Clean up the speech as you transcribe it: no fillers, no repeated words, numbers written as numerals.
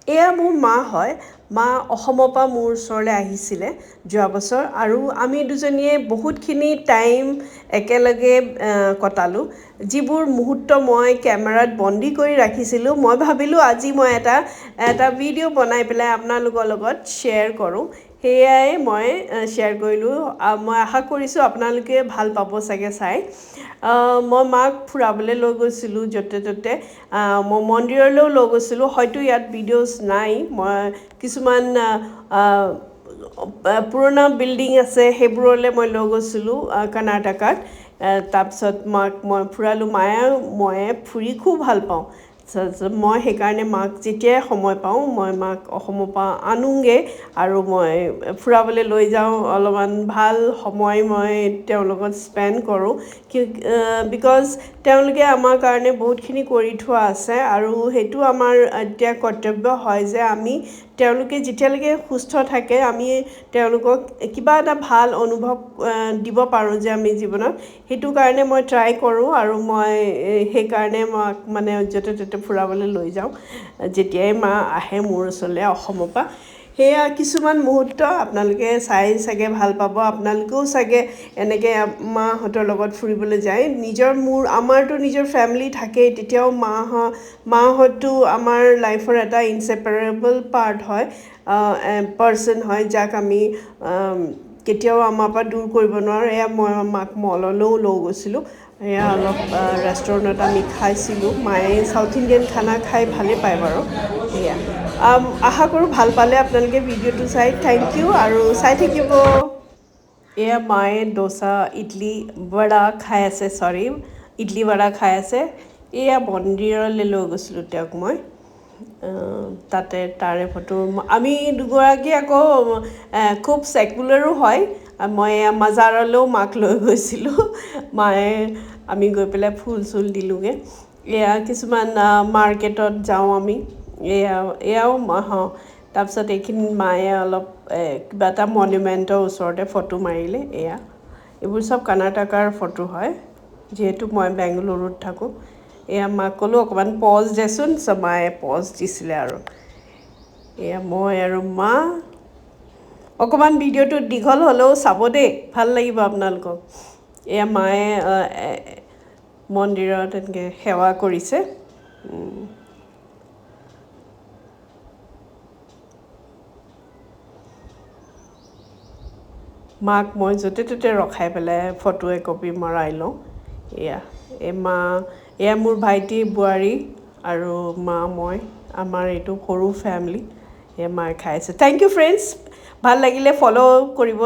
এয়া মোৰ মা হয় মা অসমৰ পৰা মোৰ ওচৰলৈ আহিছিলে যোৱা বছৰ আৰু আমি দুজনীয়ে বহুতখিনি টাইম একেলগে কটালোঁ যিবোৰ মুহূৰ্ত মই কেমেৰাত বন্দী কৰি ৰাখিছিলোঁ মই ভাবিলোঁ আজি মই এটা ভিডিঅ' বনাই পেলাই আপোনালোকৰ লগত শ্বেয়াৰ কৰোঁ সেয়াই মই শ্বেয়াৰ কৰিলোঁ মই আশা কৰিছোঁ আপোনালোকে ভাল পাব চাগে চাই মই মাক ফুৰাবলৈ লৈ গৈছিলোঁ য'তে ত'তে মই মন্দিৰলৈও লৈ গৈছিলোঁ হয়তো ইয়াত ভিডিঅ'ছ নাই মই কিছুমান পুৰণা বিল্ডিং আছে সেইবোৰলৈ মই লৈ গৈছিলোঁ কৰ্ণাটকাত তাৰপিছত মাক মই ফুৰালোঁ ময়ে ফুৰি খুব ভাল পাওঁ মই সেইকাৰণে মাক যেতিয়াই সময় পাওঁ মই মাক অসমৰ পৰা আনোগৈ আৰু মই ফুৰাবলৈ লৈ যাওঁ অলপমান ভাল সময় মই তেওঁৰ লগত স্পেণ্ড কৰোঁ বিকজ তেওঁলোকে আমাৰ কাৰণে বহুতখিনি কৰি থোৱা আছে আৰু সেইটো আমাৰ এতিয়া কৰ্তব্য হয় যে আমি তেওঁলোকে যেতিয়ালৈকে সুস্থ থাকে আমি তেওঁলোকক কিবা এটা ভাল অনুভৱ দিব পাৰোঁ যে আমি জীৱনত সেইটো কাৰণে মই ট্ৰাই কৰোঁ আৰু মই সেইকাৰণে মাক মানে য'তে ত'তে ফুৰাবলৈ লৈ যাওঁ যেতিয়াই মা আহে মোৰ ওচৰলৈ অসমৰ পৰা সেয়া কিছুমান মুহূৰ্ত আপোনালোকে চাই চাগে ভাল পাব আপোনালোকেও চাগে এনেকৈ মাহঁতৰ লগত ফুৰিবলৈ যায় আমাৰতো নিজৰ ফেমিলি থাকেই তেতিয়াও মাহঁতো আমাৰ লাইফৰ এটা ইনছেপাৰেবল পাৰ্ট হয় পাৰ্চন হয় যাক আমি কেতিয়াও আমাৰ পৰা দূৰ কৰিব নোৱাৰোঁ এয়া মই মাক মললৈও লৈ গৈছিলোঁ এয়া অলপ ৰেষ্টুৰেণ্টত আমি খাইছিলোঁ মায়ে চাউথ ইণ্ডিয়ান খানা খাই ভালেই পায় বাৰু সেয়া আশা কৰোঁ ভাল পালে আপোনালোকে ভিডিঅ'টো চাই থেংক ইউ আৰু চাই থাকিব এয়া মায়ে ডোচা ইডলি বৰা খাই আছে ইডলি বৰা খাই আছে এয়া মন্দিৰলৈ লৈ গৈছিলোঁ তেওঁক মই তাতে তাৰে ফটো আমি দুগৰাকী আকৌ খুব ছেকুলাৰো হয় মই মাজাৰলৈও মাক লৈ গৈছিলোঁ মায়ে আমি গৈ পেলাই ফুল চুল দিলোঁগৈ এয়া কিছুমান মাৰ্কেটত যাওঁ আমি এয়াও তাৰপিছত এইখিনি মায়ে অলপ কিবা এটা মনুমেণ্টৰ ওচৰতে ফটো মাৰিলে এইবোৰ চব কৰ্ণাটকাৰ ফটো হয় যিহেতু মই বেংগালুৰুত থাকোঁ এয়া মাক ক'লোঁ অকণমান পজ দেচোন মায়ে পজ দিছিলে আৰু এয়া মই আৰু মা অকণমান ভিডিঅ'টো দীঘল হ'লেও চাব দেই ভাল লাগিব আপোনালোকক এয়া মায়ে মন্দিৰত এনেকৈ সেৱা কৰিছে মাক মই য'তে ত'তে ৰখাই পেলাই ফটো একপি মৰাই লওঁ এয়া মোৰ ভাইটি বোৱাৰী আৰু মই আমাৰ এইটো সৰু ফেমিলি মায়ে খাই আছে থেংক ইউ ফ্ৰেণ্ডছ ভাল লাগিলে ফ'ল' কৰিব